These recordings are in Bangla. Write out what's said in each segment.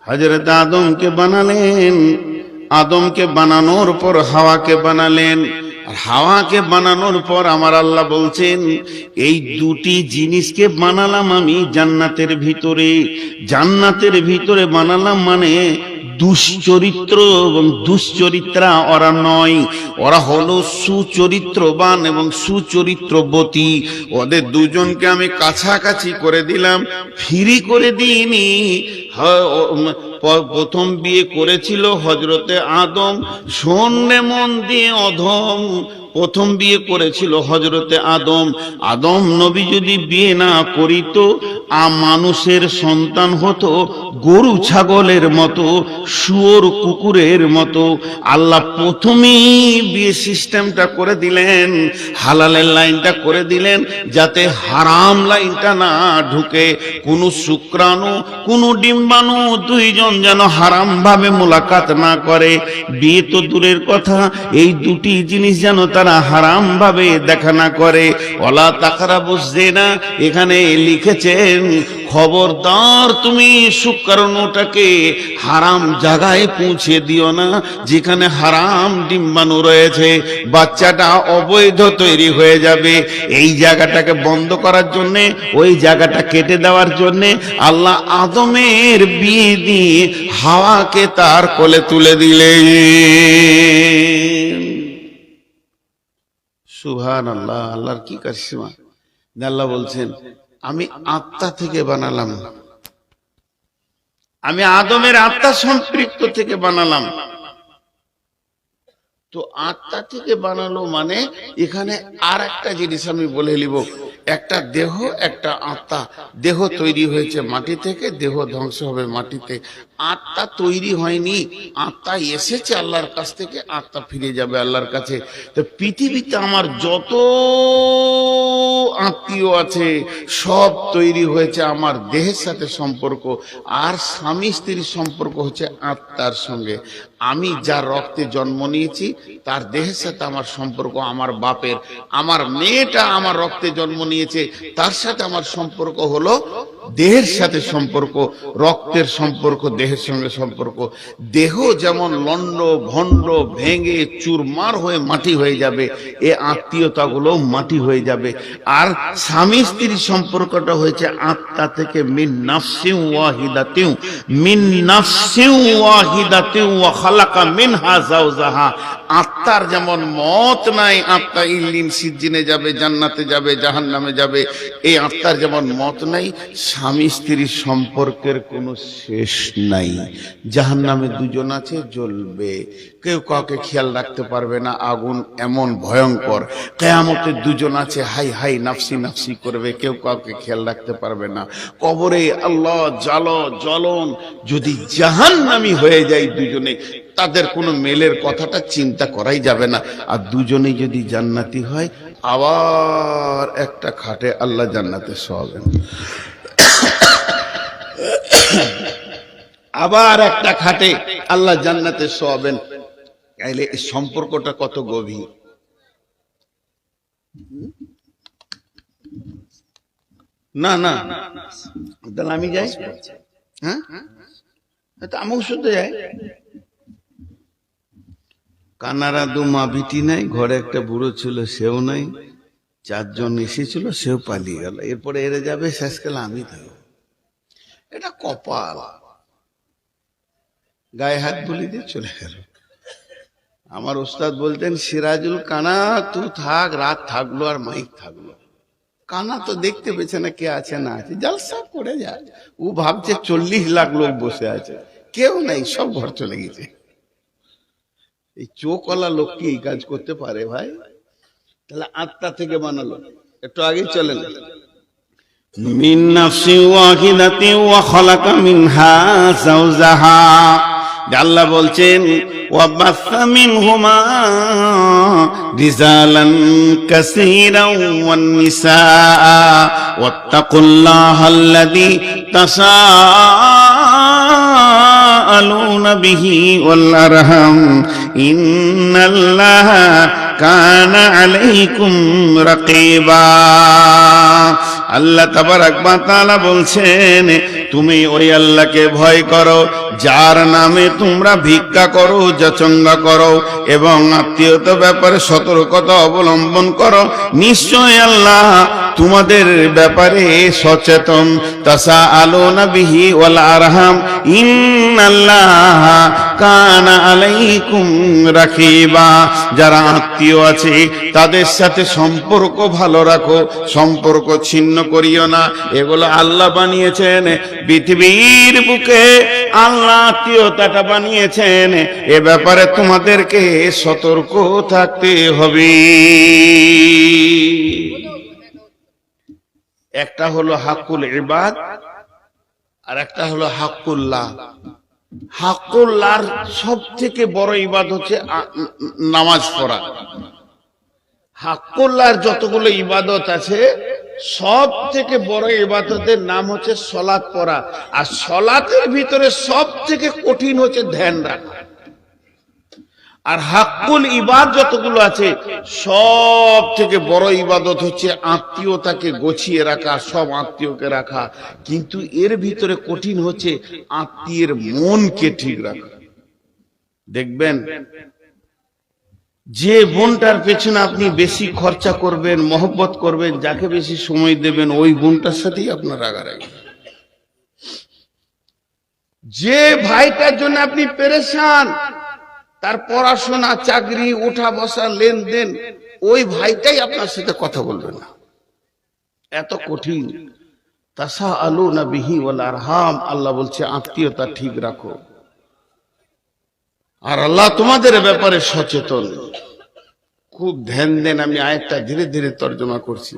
হযরত আদমকে বানালেন, আদমকে বানানোর পর হাওয়াকে বানালেন, আর হাওয়াকে বানানোর পর আমার আল্লাহ বলছেন এই দুটি জিনিসকে বানালাম আমি জান্নাতের ভিতরে। জান্নাতের ভিতরে বানালাম মানে দুশ্চরিত্র এবং দুশ্চরিত্রা ওরা নয়, ওরা হলো সুচরিত্রবান এবং সুচরিত্রবতী। ওদের দুজনকে আমি কাছাকাছি করে দিলাম, ফ্রি করে দিইনি। প্রথম বিয়ে করেছিল হযরতে আদম, শোনে মন দিয়ে অধম, প্রথম বিয়ে করেছিল হযরতে আদম। আদম নবী যদি বিয়ে না করিত, মানুষের সন্তান হতো গরু ছাগলের মতো, শুয়োর কুকুরের মতো। আল্লাহ প্রথমেই বিয়ে সিস্টেমটা করে দিলেন, হালালের লাইনটা করে দিলেন, যাতে হারাম লাইনটা না ঢুকে। কোনো শুক্রাণু, কোনো ডিম্বাণু দুইজন যেন হারাম ভাবে মোলাকাত না করে। বিয়ে তো দূরের কথা, এই দুটি জিনিস যেন তারা হারাম ভাবে দেখা না করে। ওয়ালা তাকরাবুজ জিনা, এখানে লিখেছেন খবরদার তুমি শুক্রাণুটাকে হারাম জায়গায় পৌঁছে দিও না, যেখানে হারাম ডিম্বাণু রয়েছে। বাচ্চাটা অবৈধ তৈরি হয়ে যাবে। এই জায়গাটাকে বন্ধ করার জন্য, ওই জায়গাটা কেটে দেওয়ার জন্য আল্লাহ আদমের বিয়ে দিয়ে হাওয়াকে তার কোলে তুলে দিলেন। সুবহানাল্লাহ, আল্লাহর কি কারিশমা। আল্লাহ বলছেন আমি আত্মা থেকে বানালাম, আমি আদমের আত্মা সম্পৃক্ত থেকে বানালাম। তো আত্মা থেকে বানালো মানে এখানে আর একটা জিনিস আমি বলে নিব, একটা দেহ একটা আত্মা। দেহ তৈরি হয়েছে মাটি থেকে, দেহ ধ্বংস হবে মাটিতে। আত্মা তৈরি হয়নি, আত্মা এসেছে আল্লাহর কাছ থেকে, আত্মা ফিরে যাবে আল্লাহর কাছে। তো পৃথিবীতে আমার যত আত্মীয় আছে সব তৈরি হয়েছে আমার দেহের সাথে সম্পর্ক, আর স্বামী স্ত্রীর সম্পর্ক হচ্ছে আত্মার সঙ্গে। আমি যার রক্তে জন্ম নিয়েছি তার দেহের সাথে আমার সম্পর্ক আমার বাপের। আমার মেয়েটা আমার রক্তে জন্ম নিয়েছে, তার সাথে আমার সম্পর্ক হলো দেহের সাথে সম্পর্ক, রক্তের সম্পর্ক, দেহের সঙ্গে সম্পর্ক। দেহ যেমন লন্ড ভন্ড ভেঙে চুরমার হয়ে মাটি হয়ে যাবে, এ আত্মীয়তাগুলো মাটি হয়ে যাবে। আর স্বামী স্ত্রীর সম্পর্কটা হয়েছে আত্মা থেকে, মিন নাফসিন ওয়াহিদাতিন, মিন নাফসিন ওয়াহিদাতিন ওয়া খালাকা মিনহা যাওজাহা। আত্মার যেমন মত নাই, আত্মা ইল্লিন সিজ্জিনে যাবে, জান্নাতে যাবে, জাহান্নামে যাবে, এই আত্মার যেমন মত নাই, স্বামী স্ত্রীর সম্পর্কের কোনো শেষ নাই। জাহান্নামে দুজন আছে, জ্বলবে, কেউ কাউকে খেয়াল রাখতে পারবে না, আগুন এমন ভয়ঙ্কর। কিয়ামতে দুজন আছে, হাই হাই নাফসি নাফসি করবে, কেউ কাউকে খেয়াল রাখতে পারবে না। কবরে আল্লাহ জ্বলন। যদি জাহান্নামী হয়ে যায় দুজনে, তাদের কোনো মেলের কথাটা চিন্তা করাই যাবে না। আর দুজনেই যদি জান্নাতি হয়, আবার একটা খাটে আল্লাহ জান্নাতে শোয়াবেন, আবার একটা খাটে আল্লাহ জান্নাতে শোয়াবেন। তাইলে এই সম্পর্কটা কত গভীর। না না তাহলে আমি যাই, হ্যাঁ আমি শুনতে যাই। কানারা দু মা বিটি নাই, ঘরে একটা বুড়ো ছিল সেও নাই, চারজন এসেছিল সেও পালিয়ে গেল। এরপরে এরে যাবে, শেষকালে আমি থাকবো। এটা কপাল। গায়ে হাত বলি দিয়ে চলে গেল। আমার ওস্তাদ বলতেন, সিরাজুল কানা তুই থাক, রাত থাকলো আর মাইক থাকলো। কানা তো দেখতে পেছে না কে আছে না আছে, জলসা করে যায়। ও ভাবছে 40 লাখ লোক বসে আছে, কেউ নাই, সব ঘর চলে গেছে। এই চোখওয়ালা লোক কি এই কাজ করতে পারে ভাই? তাহলে আত্মা থেকে বানালো। একটু আগে চলেন, মিন নাফসি ওয়াহিদাতিন ওয়া খালাকা মিনহা যাওজাহা। আল্লাহ বলছেন ওয়াবাসা মিনহুমা রিজালান কাসীরান ওয়ান নিসা ওয়াত্তাকুল্লাহাল্লাযী তাসাআলুনা বিহি ওয়াল আরহাম ইন্নাল্লাহা কানা আলাইকুম রাকিবা। আল্লাহ তাবারাক ওয়া তাআলা বলছেন তুমি ওই আল্লাহকে ভয় করো যার নামে তোমরা ভিক্ষা করো, যাচঙ্গা করো এবং আত্মীয়তা ব্যাপারে সতর্কতা অবলম্বন করো। নিশ্চয় আল্লাহ তোমাদের ব্যাপারে সচেতন। তাসাআলুনা বিহি ওয়াল আরহাম ইন্নাল্লাহ কানা আলাইকুম রাকিবা। যারা আত্মীয় আছে তাদের সাথে সম্পর্ক ভালো রাখো, সম্পর্ক ছিন্ন করিও না। এগুলো আল্লাহ বানিয়েছেন, পৃথিবীর বুকে আল্লাহ আত্মীয়তাটা বানিয়েছেন। এ ব্যাপারে তোমাদেরকে সতর্ক থাকতে হবে। একটা হলো হাক্কুল ইবাদ আর একটা হলো হাক্কুল্লাহ। হাক্কুল্লাহর সব থেকে বড় ইবাদত হচ্ছে নামাজ পড়া। হাক্কুল্লাহর যতগুলো ইবাদত আছে সব থেকে বড় ইবাদতের নাম হচ্ছে সলাত পড়া। আর সলাতের ভিতরে সব থেকে কঠিন হচ্ছে ধ্যান রাখা। আর হাক্কুল ইবাদ যতগুলো আছে সব থেকে বড় ইবাদত হচ্ছে আত্মীয়তাকে গোছিয়ে রাখা, সব আত্মীয়কে রাখা। কিন্তু এর ভিতরে কঠিন হচ্ছে আত্মীয়ের মনকে ঠিক রাখা। দেখবেন যে বোনটার পেছনে আপনি বেশি খরচা করবেন, মহব্বত করবেন, যাকে বেশি সময় দেবেন, ওই বোনটার সাথেই আপনার রাগারাগি। যে ভাইটার জন্য আপনি পেরেশান, তার পড়াশোনা, চাকরি, উঠা বসা, লেনদেন, ওই ভাইটাই আপনার সাথে কথা বলবে না। এত কঠিন। তাসাআলুনা বিহি ওয়াল আরহাম, আল্লাহ বলছে আত্মীয়তা ঠিক রাখো। আর আল্লাহ তোমাদের ব্যাপারে সচেতন। খুব ধ্যান দেন, আমি আয়াতটা ধীরে ধীরে তর্জমা করছি।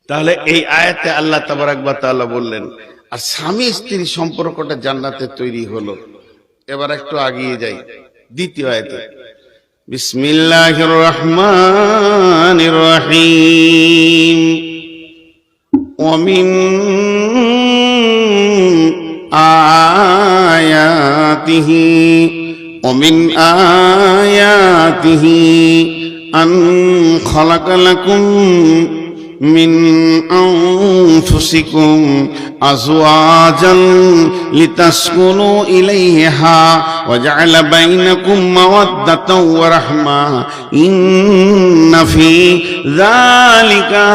তাহলে এই আয়াতে আল্লাহ তাবারাক ওয়া তাআলা বললেন আর স্বামী স্ত্রী সম্পর্কটা জান্নাতে তৈরি হলো। এবার একটু আগিয়ে যাই দ্বিতীয় আয়াতে। বিসমিল্লাহির রহমানির রহিম। ওয়ামিন আয়াতিহি আন খালাকা লাকুম মিন আনফুসিকুম আজওয়াজান লিতাসকুনু ইলাইহা ওয়া জাআলা বাইনাকুম মাওয়াদ্দাতাও ওয়া রাহমা ইন্না ফি যালিকা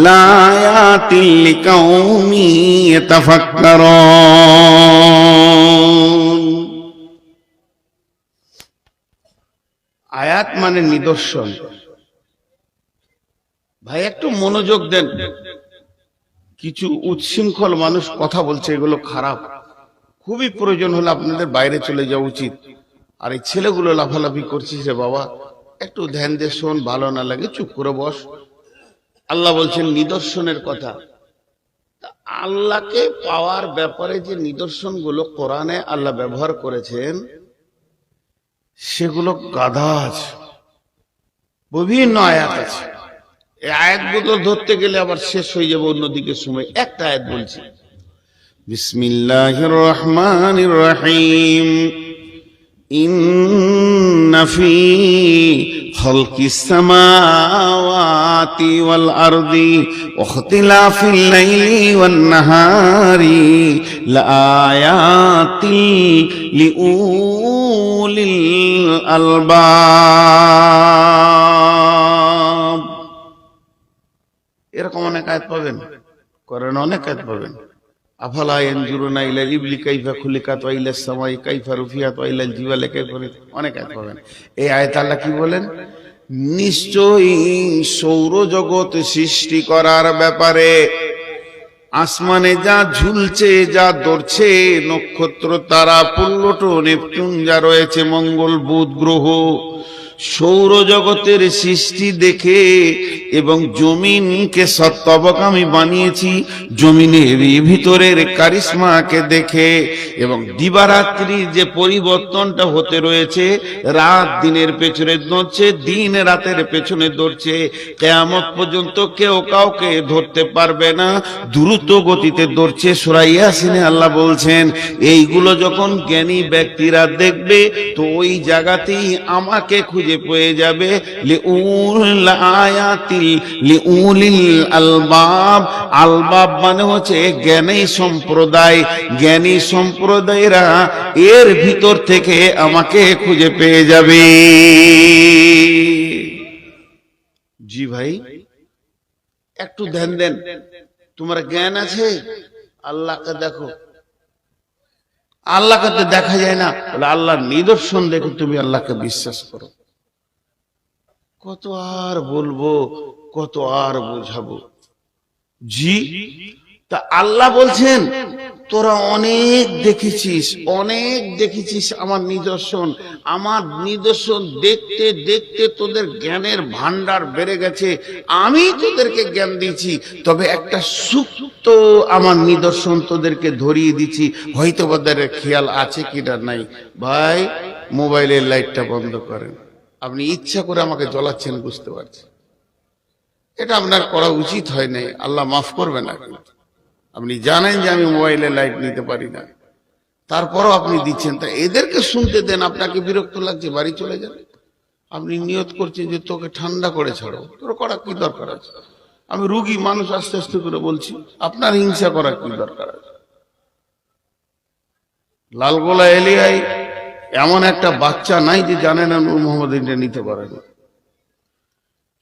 লাআয়াতিন লিকাউমি ইয়াতাফাক্কারুন। আয়াত মানে নিদর্শন। ভাই একটু মনোযোগ দেন। কিছু উচ্ছৃঙ্খল মানুষ কথা বলছে, এগুলো খারাপ। খুবই প্রয়োজন হলে আপনাদের বাইরে চলে যাওয়া উচিত। আর এই ছেলেগুলো লাফালাফি করছিস রে বাবা, একটু ধ্যান দিয়ে শোন, ভালো না লাগে চুপ করে বস। আল্লাহ বলছেন নিদর্শনের কথা। আল্লাহকে পাওয়ার ব্যাপারে যে নিদর্শনগুলো কোরআনে আল্লাহ ব্যবহার করেছেন সেগুলো গাধা আছে, বিভিন্ন আয়াত আছে। এই আয়াতগুলো ধরতে গেলে আবার শেষ হয়ে যাবে অন্যদিকে সময়। একটা আয়াত বলছি, বিসমিল্লাহির রহমানির রহিম। ইন্না ফি খালকিস সামাওয়াতি ওয়াল আরদি ওয়া ইখতিলাফিল লাইলি ওয়ান নাহারি লাআয়াতিন লিউলিল আলবাব। এরকম অনেক আয়াত পাবেন, কোরআনে অনেক আয়াত পাবেন। আফালা ইয়ানজুরুনা ইলাল ইবলি কাইফা খুলিকাত ওয়া ইলাস সামাই কাইফা রুফিয়াত ওয়া ইলাল জিবালি কাইফা, অনেক আয়াত পাবেন। এই আয়াতে আল্লাহ কি বলেন? নিশ্চয়ই সৌরজগৎ সৃষ্টি করার ব্যাপারে, আসমানে যা ঝুলছে, যা দৌড়ছে, নক্ষত্র, তারা, প্লুটো, নেপচুন যা রয়েছে, মঙ্গল, বুধ গ্রহ, সৌরজগতের সৃষ্টি দেখে এবং জমিনকে সত্যবক আমি বানিয়েছি, জমিনের ভিতরের কারিশমাকে দেখে এবং দিবারাত্রি যে পরিবর্তনটা হতে রয়েছে, রাত দিনের পেছনে দৌড়ছে, দিন রাতের পেছনে দৌড়ছে, কিয়ামত পর্যন্ত কেউ কাউকে ধরতে পারবে না, দ্রুত গতিতে দৌড়ছে। সূরা ইয়াসিনে আল্লাহ বলছেন এইগুলো যখন জ্ঞানী ব্যক্তিরা দেখবে তো ওই জায়গাতেই আমাকে খুঁজে খুঁজে পেয়ে যাবে লিউল আয়াতিল লিউলিল আলবাব। আলবাব মানে হচ্ছে জ্ঞানী সম্প্রদায়, জ্ঞানী সম্প্রদায়েরা এর ভিতর থেকে আমাকে খুঁজে পেয়ে যাবে। জি ভাই, একটু ধ্যান দেন। তোমার জ্ঞান আছে, আল্লাহকে দেখো। আল্লাহকে তো দেখা যায় না, বলে আল্লাহর নিদর্শন দেখে তুমি আল্লাহকে বিশ্বাস করো। কত আর বলবো, কত আর বোঝাবো। জি, তা আল্লাহ বলছেন তোরা অনেক দেখেছিস, অনেক দেখেছিস আমার নিদর্শন। আমার নিদর্শন দেখতে দেখতে তোদের জ্ঞানের ভান্ডার বেড়ে গেছে। আমি তোদেরকে জ্ঞান দিয়েছি, তবে একটা সুপ্ত আমার নিদর্শন তোদেরকে ধরিয়ে দিচ্ছি, হয়তো ওদের খেয়াল আছে কিনা নাই। ভাই, মোবাইলের লাইটটা বন্ধ করেন। আপনি ইচ্ছা করে আমাকে জ্বলাচ্ছেন, বুঝতে পারছি। এটা আপনার করা উচিত হয় নাই, আল্লাহ মাফ করবে না। আপনি জানেন যে আমি মোবাইলে লাইট নিতে পারি না, তারপরও আপনি দিচ্ছেন। তা এদেরকে শুনতে দেন। আপনাকে বিরক্ত লাগছে, বাড়ি চলে যান। আপনি নিয়ত করছেন যে তোকে ঠান্ডা করে ছাড়ো, তোর করা কি দরকার আছে? আমি রুগী মানুষ, আস্তে আস্তে করে বলছি, আপনার হিংসা করার কি দরকার আছে? লালগোলা এলিয়ায় এমন একটা বাচ্চা নাই যে জানে না নূর মোহাম্মদ এটা নিতে পারে না।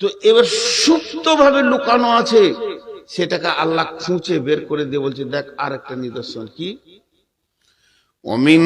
তো এবার সুপ্ত ভাবে লুকানো আছে, সেটাকে আল্লাহ খুঁজে বের করে দিয়ে বলছে দেখ আর একটা নিদর্শন কি। ওমিন